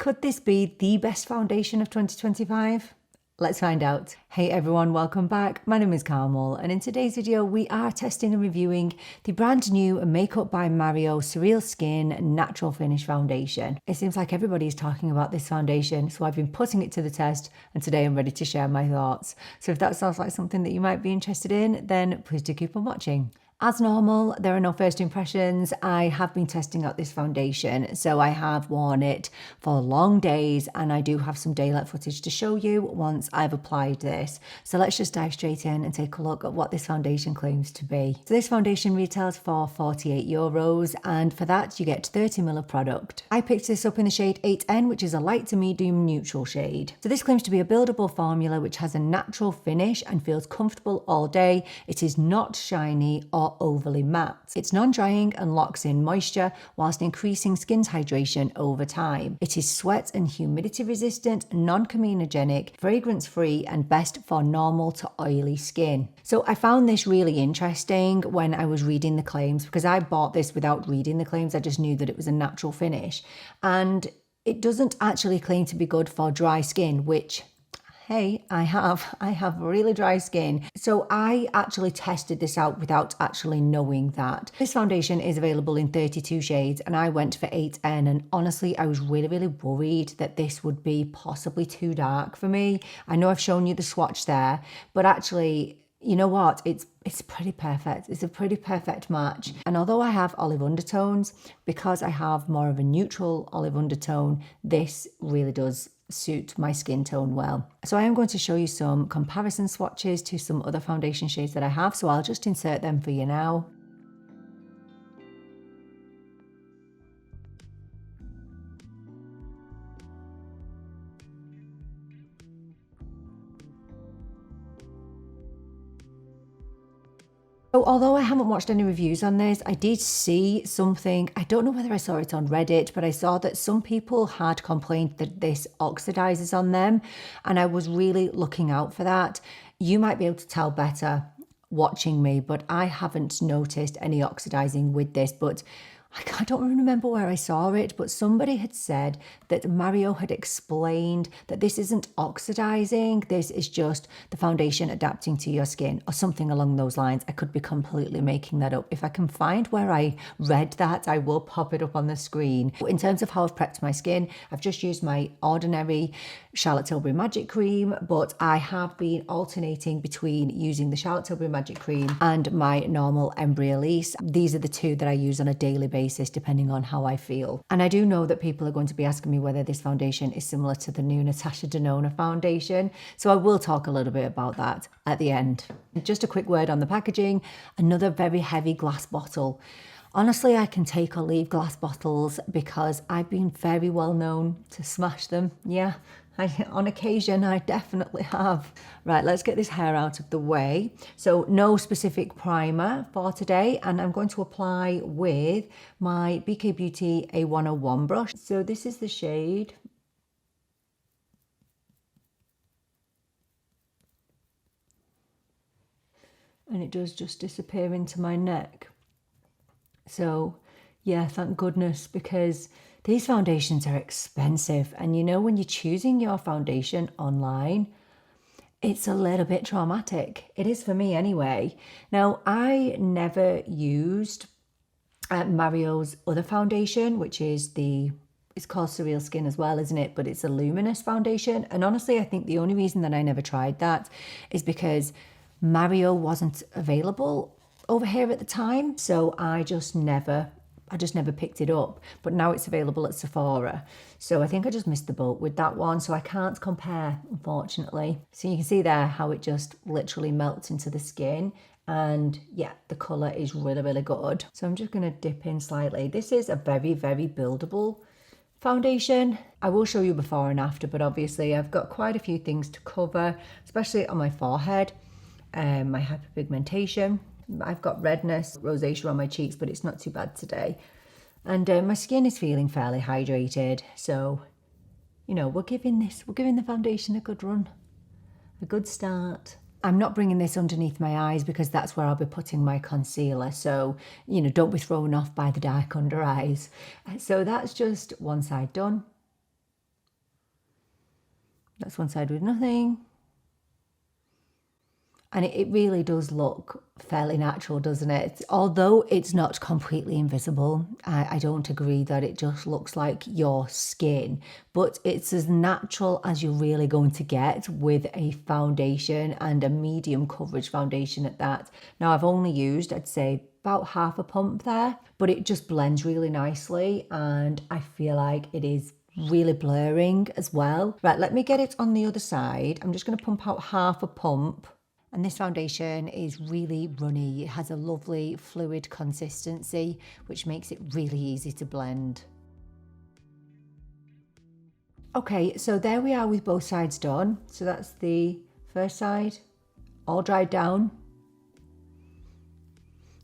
Could this be the best foundation of 2025? Let's find out. Hey everyone, welcome back. My name is Carmel, and in today's video we are testing and reviewing the brand new Makeup by Mario SurrealSkin Natural Finish Foundation. It seems like everybody's talking about this foundation, so I've been putting it to the test, and today I'm ready to share my thoughts. So if that sounds like something that you might be interested in, then please do keep on watching. As normal, there are no first impressions. I have been testing out this foundation, so I have worn it for long days, and I do have some daylight footage to show you once I've applied this. So let's just dive straight in and take a look at what this foundation claims to be. So this foundation retails for €48, and for that you get 30ml of product. I picked this up in the shade 8N, which is a light to medium neutral shade. So this claims to be a buildable formula which has a natural finish and feels comfortable all day. It is not shiny or overly matte. It's non-drying and locks in moisture whilst increasing skin's hydration over time. It is sweat and humidity resistant, non-comedogenic, fragrance-free, and best for normal to oily skin. So I found this really interesting when I was reading the claims, because I bought this without reading the claims. I just knew that it was a natural finish, and it doesn't actually claim to be good for dry skin, which hey, I have really dry skin. So I actually tested this out without actually knowing that. This foundation is available in 32 shades, and I went for 8N, and honestly, I was really worried that this would be possibly too dark for me. I know I've shown you the swatch there, but actually, you know what? It's pretty perfect. It's a pretty perfect match. And although I have olive undertones, because I have more of a neutral olive undertone, this really does suit my skin tone well. So I am going to show you some comparison swatches to some other foundation shades that I have, so I'll just insert them for you now. So although I haven't watched any reviews on this, I did see something, I don't know whether I saw it on Reddit, but I saw that some people had complained that this oxidizes on them, and I was really looking out for that. You might be able to tell better watching me, but I haven't noticed any oxidizing with this, but I don't remember where I saw it, but somebody had said that Mario had explained that this isn't oxidizing, this is just the foundation adapting to your skin, or something along those lines. I could be completely making that up. If I can find where I read that, I will pop it up on the screen. In terms of how I've prepped my skin, I've just used my ordinary Charlotte Tilbury Magic Cream, but I have been alternating between using the Charlotte Tilbury Magic Cream and my normal Embryolisse. These are the two that I use on a daily basis, depending on how I feel. And I do know that people are going to be asking me whether this foundation is similar to the new Natasha Denona Foundation, so I will talk a little bit about that at the end. Just a quick word on the packaging. Another very heavy glass bottle. Honestly, I can take or leave glass bottles because I've been very well known to smash them. Yeah, on occasion, I definitely have. Right, let's get this hair out of the way. So no specific primer for today, and I'm going to apply with my BK Beauty A101 brush. So this is the shade. And it does just disappear into my neck. So yeah, thank goodness, because these foundations are expensive. And you know, when you're choosing your foundation online, it's a little bit traumatic. It is for me anyway. Now, I never used Mario's other foundation, which is it's called SurrealSkin as well, isn't it? But it's a luminous foundation. And honestly, I think the only reason that I never tried that is because Mario wasn't available over here at the time, so I just never picked it up. But now it's available at Sephora, so I think I just missed the boat with that one, so I can't compare, unfortunately. So you can see there how it just literally melts into the skin, and yeah, the colour is really good. So I'm just going to dip in slightly. This is a very buildable foundation. I will show you before and after, but obviously I've got quite a few things to cover, especially on my forehead, my hyperpigmentation. I've got redness, rosacea on my cheeks, but it's not too bad today. And my skin is feeling fairly hydrated. So, you know, we're giving the foundation a good run, a good start. I'm not bringing this underneath my eyes because that's where I'll be putting my concealer. So, you know, don't be thrown off by the dark under eyes. So that's just one side done. That's one side with nothing. And it really does look fairly natural, doesn't it? Although it's not completely invisible. I don't agree that it just looks like your skin, but it's as natural as you're really going to get with a foundation, and a medium coverage foundation at that. Now I've only used, I'd say, about half a pump there, but it just blends really nicely, and I feel like it is really blurring as well. Right, let me get it on the other side. I'm just going to pump out half a pump. And this foundation is really runny. It has a lovely fluid consistency, which makes it really easy to blend. Okay, so there we are with both sides done. So that's the first side, all dried down.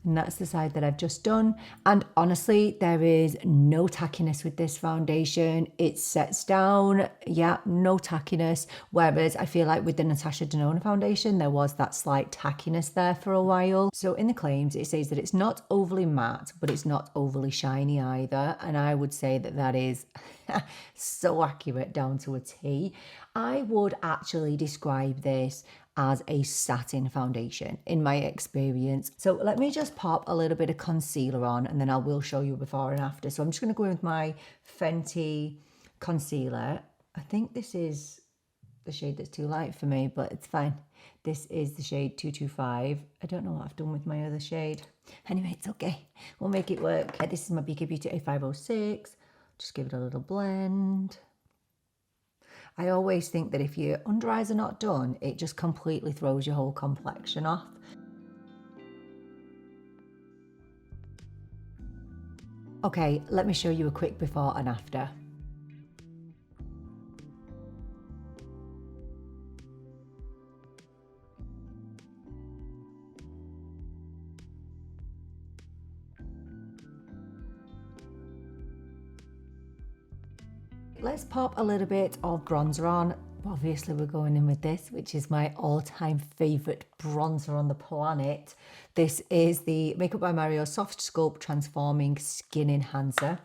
And that's the side that I've just done. And honestly, there is no tackiness with this foundation. It sets down, yeah, no tackiness. Whereas I feel like with the Natasha Denona foundation, there was that slight tackiness there for a while. So in the claims, it says that it's not overly matte, but it's not overly shiny either. And I would say that that is so accurate down to a T. I would actually describe this as a satin foundation in my experience. So let me just pop a little bit of concealer on, and then I will show you before and after. So I'm just going to go in with my Fenty concealer. I think this is the shade that's too light for me, but it's fine. This is the shade 225. I don't know what I've done with my other shade. Anyway, it's okay. We'll make it work. This is my BK Beauty A506. Just give it a little blend. I always think that if your under eyes are not done, it just completely throws your whole complexion off. Okay, let me show you a quick before and after. Let's pop a little bit of bronzer on. Obviously we're going in with this, which is my all-time favorite bronzer on the planet. This is the Makeup by Mario Softsculpt Transforming Skin Enhancer.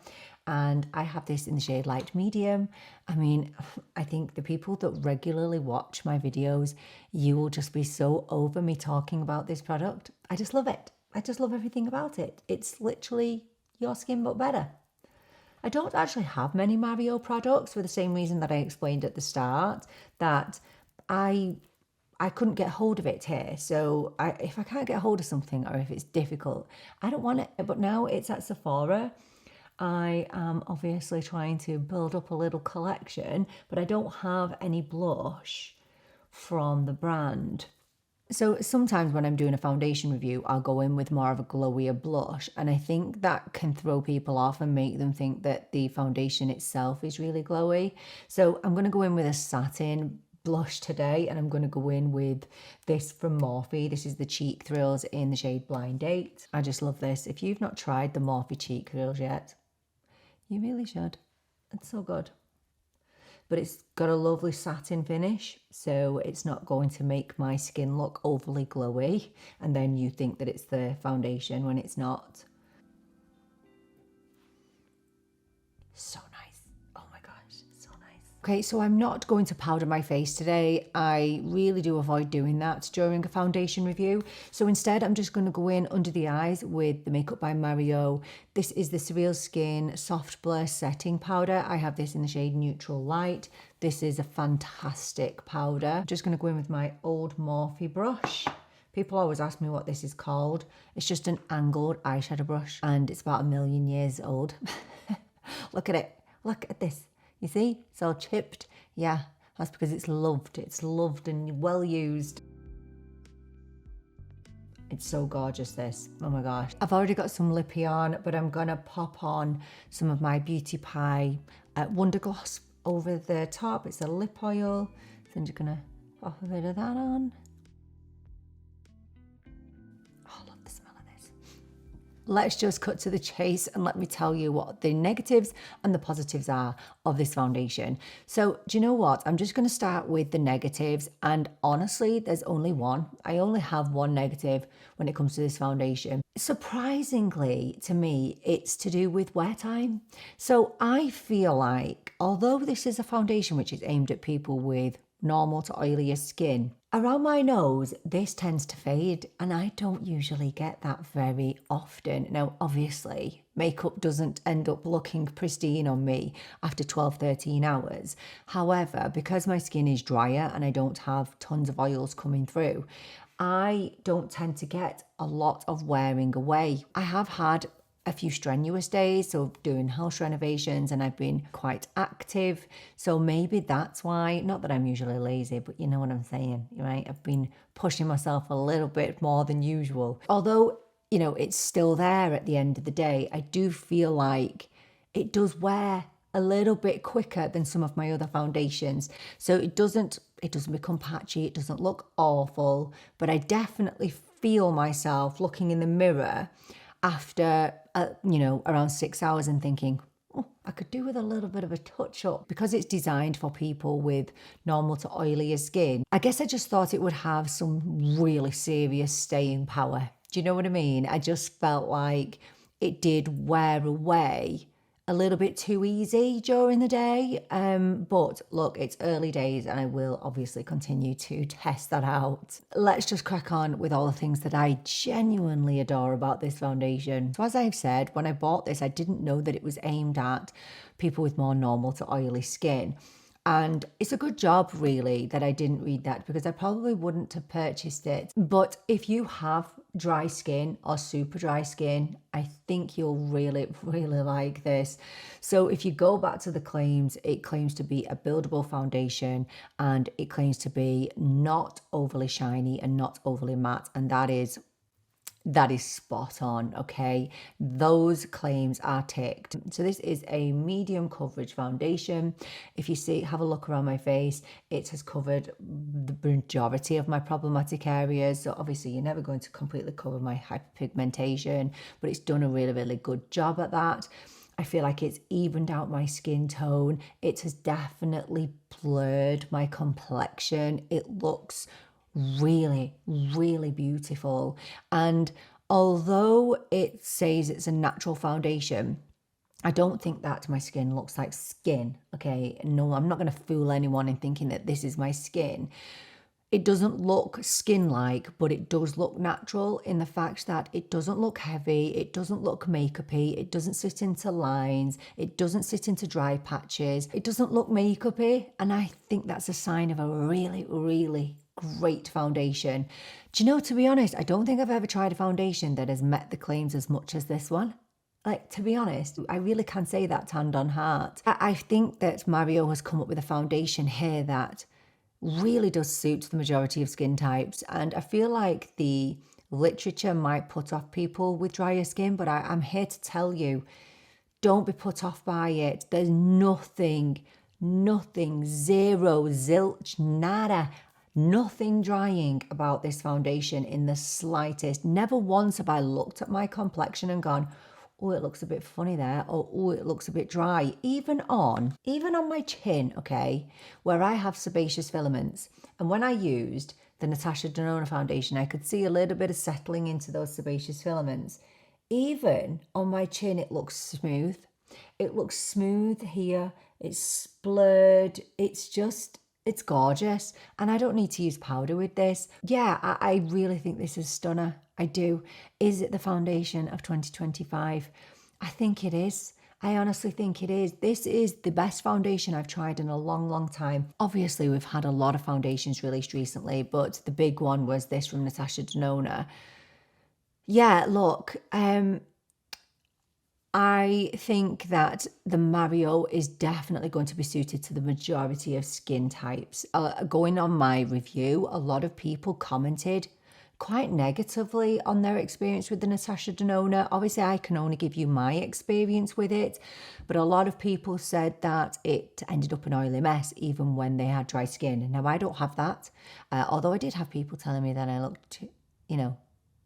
And I have this in the shade light medium. I mean, I think the people that regularly watch my videos, you will just be so over me talking about this product. I just love it. I just love everything about it. It's literally your skin but better. I don't actually have many Mario products for the same reason that I explained at the start, that I couldn't get hold of it here. So if I can't get hold of something, or if it's difficult, I don't want it. But now it's at Sephora. I am obviously trying to build up a little collection, but I don't have any blush from the brand. So sometimes when I'm doing a foundation review, I'll go in with more of a glowier blush, and I think that can throw people off and make them think that the foundation itself is really glowy. So I'm going to go in with a satin blush today, and I'm going to go in with this from Morphe. This is the Cheek Thrills in the shade Blind Date. I just love this. If you've not tried the Morphe Cheek Thrills yet, you really should. It's so good. But it's got a lovely satin finish, so it's not going to make my skin look overly glowy, and then you think that it's the foundation when it's not. So nice. Oh my gosh, so nice. Okay, so I'm not going to powder my face today. I really do avoid doing that during a foundation review. So instead, I'm just going to go in under the eyes with the Makeup by Mario. This is the SurrealSkin Soft Blur Setting Powder. I have this in the shade Neutral Light. This is a fantastic powder. I'm just going to go in with my old Morphe brush. People always ask me what this is called. It's just an angled eyeshadow brush, and it's about 1,000,000 years old. Look at it. Look at this. You see? It's all chipped. Yeah, that's because it's loved. It's loved and well used. It's so gorgeous, this. Oh my gosh. I've already got some lippy on, but I'm going to pop on some of my Beauty Pie Wonder Gloss over the top. It's a lip oil. So I'm just going to pop a bit of that on. Oh, I love the smell of this. Let's just cut to the chase and let me tell you what the negatives and the positives are of this foundation. So do you know what? I'm just going to start with the negatives, and honestly, there's only one. I only have one negative when it comes to this foundation. Surprisingly to me, it's to do with wear time. So I feel like, although this is a foundation which is aimed at people with normal to oilier skin, around my nose, this tends to fade, and I don't usually get that very often. Now, obviously, makeup doesn't end up looking pristine on me after 12, 13 hours. However, because my skin is drier and I don't have tons of oils coming through, I don't tend to get a lot of wearing away. I have had a few strenuous days, so doing house renovations, and I've been quite active. So maybe that's why, not that I'm usually lazy, but you know what I'm saying, right? I've been pushing myself a little bit more than usual. Although, you know, it's still there at the end of the day, I do feel like it does wear a little bit quicker than some of my other foundations. So it doesn't become patchy, it doesn't look awful, but I definitely feel myself looking in the mirror after, around 6 hours and thinking, oh, I could do with a little bit of a touch up. Because it's designed for people with normal to oilier skin, I guess I just thought it would have some really serious staying power. Do you know what I mean? I just felt like it did wear away a little bit too easy during the day. But look, it's early days and I will obviously continue to test that out. Let's just crack on with all the things that I genuinely adore about this foundation. So as I've said, when I bought this, I didn't know that it was aimed at people with more normal to oily skin. And it's a good job, really, that I didn't read that, because I probably wouldn't have purchased it. But if you have dry skin or super dry skin, I think you'll really, really like this. So if you go back to the claims, it claims to be a buildable foundation, and it claims to be not overly shiny and not overly matte. And that is spot on, okay? Those claims are ticked. So this is a medium coverage foundation. If you see, have a look around my face, it has covered the majority of my problematic areas. So obviously you're never going to completely cover my hyperpigmentation, but it's done a really, really good job at that. I feel like it's evened out my skin tone. It has definitely blurred my complexion. It looks really, really beautiful. And although it says it's a natural foundation, I don't think that my skin looks like skin, okay? No, I'm not going to fool anyone in thinking that this is my skin. It doesn't look skin-like, but it does look natural in the fact that it doesn't look heavy, it doesn't look makeup-y, it doesn't sit into lines, it doesn't sit into dry patches, it doesn't look makeup-y, and I think that's a sign of a really, really great foundation. Do you know, to be honest, I don't think I've ever tried a foundation that has met the claims as much as this one. Like, to be honest, I really can say that hand on heart. I think that Mario has come up with a foundation here that really does suit the majority of skin types. And I feel like the literature might put off people with drier skin, but I'm here to tell you, don't be put off by it. There's nothing, zero, zilch, nada, nothing drying about this foundation in the slightest. Never once have I looked at my complexion and gone, oh, it looks a bit funny there, or oh, it looks a bit dry. Even on my chin, okay, where I have sebaceous filaments. And when I used the Natasha Denona foundation, I could see a little bit of settling into those sebaceous filaments. Even on my chin, it looks smooth. It looks smooth here. It's blurred. It's gorgeous. And I don't need to use powder with this. Yeah, I really think this is stunner. I do. Is it the foundation of 2025? I think it is. I honestly think it is. This is the best foundation I've tried in a long, long time. Obviously, we've had a lot of foundations released recently, but the big one was this from Natasha Denona. Yeah, look, I think that the Mario is definitely going to be suited to the majority of skin types. Going on my review, a lot of people commented quite negatively on their experience with the Natasha Denona. Obviously, I can only give you my experience with it, but a lot of people said that it ended up an oily mess even when they had dry skin. Now, I don't have that, although I did have people telling me that I looked,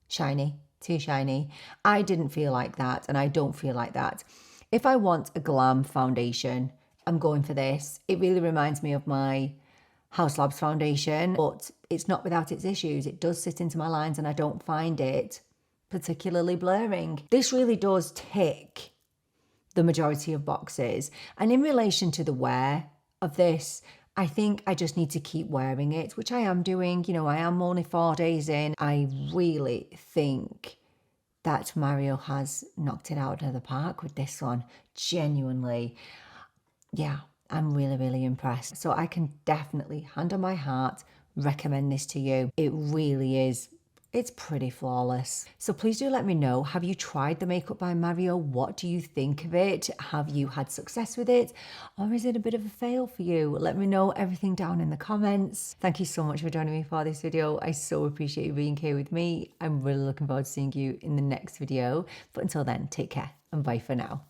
shiny. Too shiny. I didn't feel like that, and I don't feel like that. If I want a glam foundation, I'm going for this. It really reminds me of my House Labs foundation, but it's not without its issues. It does sit into my lines, and I don't find it particularly blurring. This really does tick the majority of boxes. And in relation to the wear of this, I think I just need to keep wearing it, which I am doing. You know, I am only 4 days in. I really think that Mario has knocked it out of the park with this one. Genuinely. Yeah, I'm really, really impressed. So I can definitely, hand on my heart, recommend this to you. It really is. It's pretty flawless. So please do let me know, have you tried the Makeup by Mario? What do you think of it? Have you had success with it? Or is it a bit of a fail for you? Let me know everything down in the comments. Thank you so much for joining me for this video. I so appreciate you being here with me. I'm really looking forward to seeing you in the next video. But until then, take care and bye for now.